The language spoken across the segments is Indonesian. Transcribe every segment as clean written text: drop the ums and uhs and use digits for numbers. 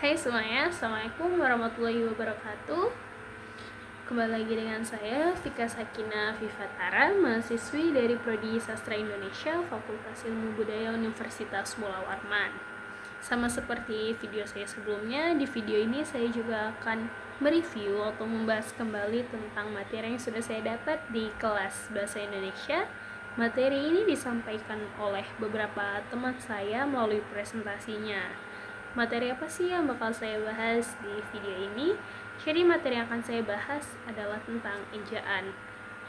Hai semuanya, Assalamualaikum warahmatullahi wabarakatuh. Kembali lagi dengan saya, Vika Sakina Vivatara, mahasiswi dari Prodi Sastra Indonesia, Fakultas Ilmu Budaya Universitas Mula Warman. Sama seperti video saya sebelumnya, di video ini saya juga akan mereview atau membahas kembali tentang materi yang sudah saya dapat di kelas Bahasa Indonesia. Materi ini disampaikan oleh beberapa teman saya melalui presentasinya. Materi apa sih yang bakal saya bahas di video ini? Jadi materi yang akan saya bahas adalah tentang ejaan.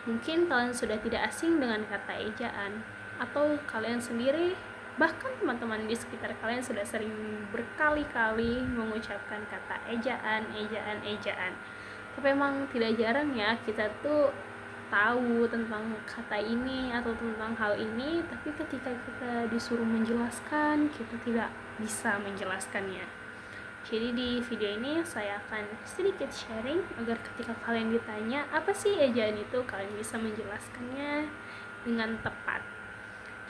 Mungkin kalian sudah tidak asing dengan kata ejaan, atau kalian sendiri, bahkan teman-teman di sekitar kalian sudah sering berkali-kali mengucapkan kata ejaan, ejaan, ejaan. Tapi emang tidak jarang ya kita tuh tahu tentang kata ini atau tentang hal ini, tapi ketika kita disuruh menjelaskan, kita tidak bisa menjelaskannya. Jadi di video ini saya akan sedikit sharing agar ketika kalian ditanya apa sih ejaan itu, kalian bisa menjelaskannya dengan tepat.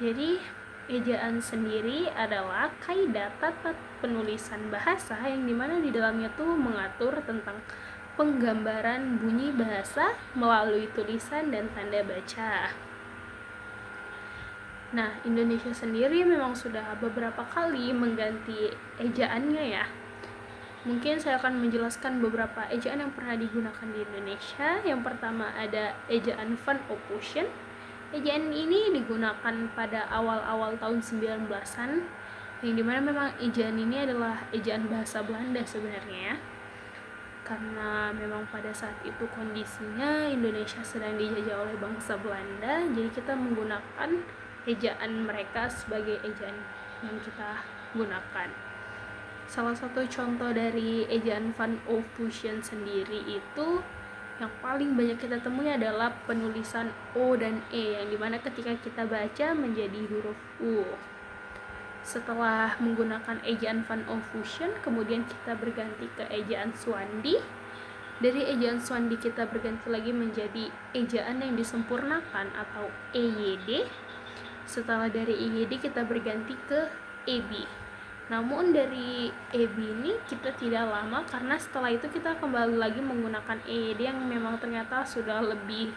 Jadi ejaan sendiri adalah kaidah tata penulisan bahasa yang dimana di dalamnya tuh mengatur tentang penggambaran bunyi bahasa melalui tulisan dan tanda baca. Nah, Indonesia sendiri memang sudah beberapa kali mengganti ejaannya ya. Mungkin saya akan menjelaskan beberapa ejaan yang pernah digunakan di Indonesia. Yang pertama ada ejaan Van Ophusen. Ejaan ini digunakan pada awal-awal tahun 19-an, yang dimana memang ejaan ini adalah ejaan bahasa Belanda sebenarnya ya. Karena memang pada saat itu kondisinya Indonesia sedang dijajah oleh bangsa Belanda, jadi kita menggunakan ejaan mereka sebagai ejaan yang kita gunakan. Salah satu contoh dari ejaan Van Ophusen sendiri itu yang paling banyak kita temui adalah penulisan O dan E, yang dimana ketika kita baca menjadi huruf U. Setelah menggunakan ejaan Van Ophusen, kemudian kita berganti ke ejaan Swandi. Dari ejaan Swandi kita berganti lagi menjadi ejaan yang disempurnakan atau EYD. Setelah dari EYD kita berganti ke EB. Namun dari EB ini kita tidak lama, karena setelah itu kita kembali lagi menggunakan EYD yang memang ternyata sudah lebih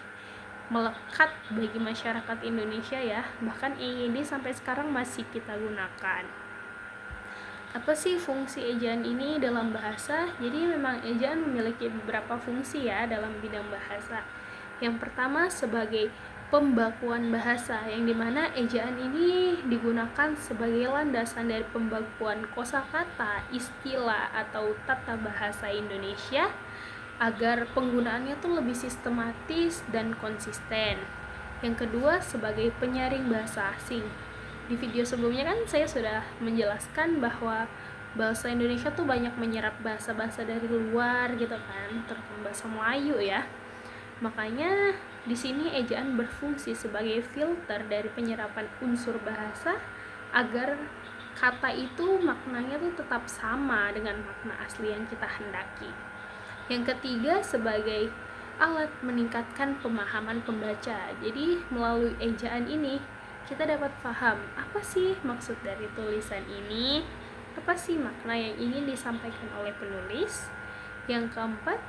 melekat bagi masyarakat Indonesia ya. Bahkan EYD sampai sekarang masih kita gunakan. Apa sih fungsi ejaan ini dalam bahasa? Jadi memang ejaan memiliki beberapa fungsi ya dalam bidang bahasa. Yang pertama sebagai pembakuan bahasa, yang dimana ejaan ini digunakan sebagai landasan dari pembakuan kosakata, istilah, atau tata bahasa Indonesia agar penggunaannya tuh lebih sistematis dan konsisten. Yang kedua sebagai penyaring bahasa asing. Di video sebelumnya kan saya sudah menjelaskan bahwa bahasa Indonesia tuh banyak menyerap bahasa-bahasa dari luar gitu kan, terutama bahasa Melayu ya. Makanya di sini ejaan berfungsi sebagai filter dari penyerapan unsur bahasa agar kata itu maknanya tuh tetap sama dengan makna asli yang kita hendaki. Yang ketiga sebagai alat meningkatkan pemahaman pembaca. Jadi melalui ejaan ini kita dapat paham apa sih maksud dari tulisan ini, apa sih makna yang ingin disampaikan oleh penulis. Yang keempat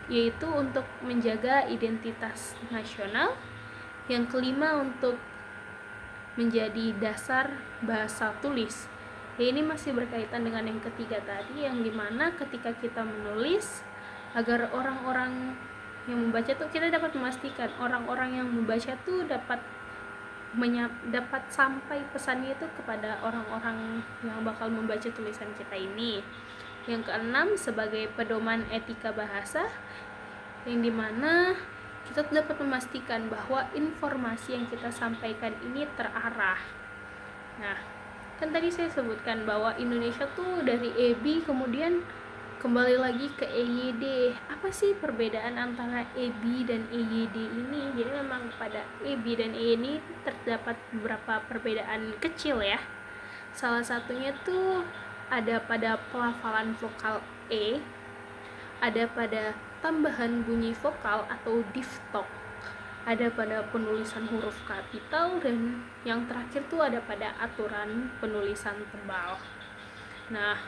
yaitu untuk menjaga identitas nasional. Yang kelima untuk menjadi dasar bahasa tulis. Ini masih berkaitan dengan yang ketiga tadi, yang dimana ketika kita menulis agar orang-orang yang membaca tuh, kita dapat memastikan orang-orang yang membaca tuh dapat sampai pesannya itu kepada orang-orang yang bakal membaca tulisan kita ini. Yang keenam sebagai pedoman etika bahasa, yang dimana kita dapat memastikan bahwa informasi yang kita sampaikan ini terarah. Nah, kan tadi saya sebutkan bahwa Indonesia tuh dari EB kemudian kembali lagi ke EYD. Apa sih perbedaan antara EB dan EYD ini? Jadi memang pada EB dan EYD ini terdapat beberapa perbedaan kecil ya. Salah satunya tuh ada pada pelafalan vokal E, ada pada tambahan bunyi vokal atau diftok, ada pada penulisan huruf kapital, dan yang terakhir tuh ada pada aturan penulisan tebal. Nah,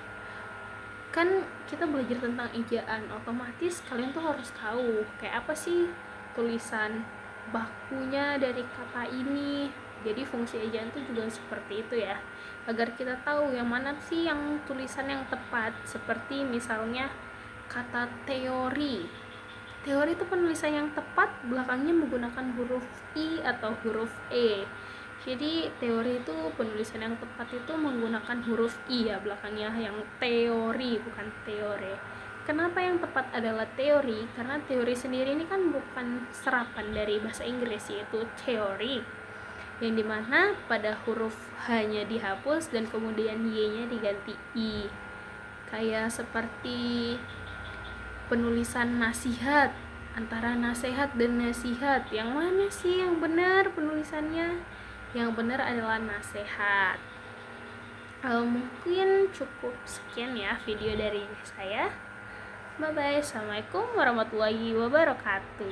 kan kita belajar tentang ejaan, otomatis kalian tuh harus tahu kayak apa sih tulisan bakunya dari kata ini. Jadi fungsi ejaan tuh juga seperti itu ya, agar kita tahu yang mana sih yang tulisan yang tepat. Seperti misalnya kata teori. Teori itu penulisan yang tepat belakangnya menggunakan huruf I atau huruf E. Jadi teori itu penulisan yang tepat itu menggunakan huruf I ya belakangnya, yang teori bukan teore. Kenapa yang tepat adalah teori? Karena teori sendiri ini kan bukan serapan dari bahasa Inggris, yaitu teori, yang dimana pada huruf H-nya dihapus dan kemudian Y-nya diganti I. Kayak seperti penulisan nasihat, antara nasihat dan nasihat, yang mana sih yang benar penulisannya? Yang benar adalah nasihat. Mungkin cukup sekian ya video dari saya. Bye bye. Assalamualaikum warahmatullahi wabarakatuh.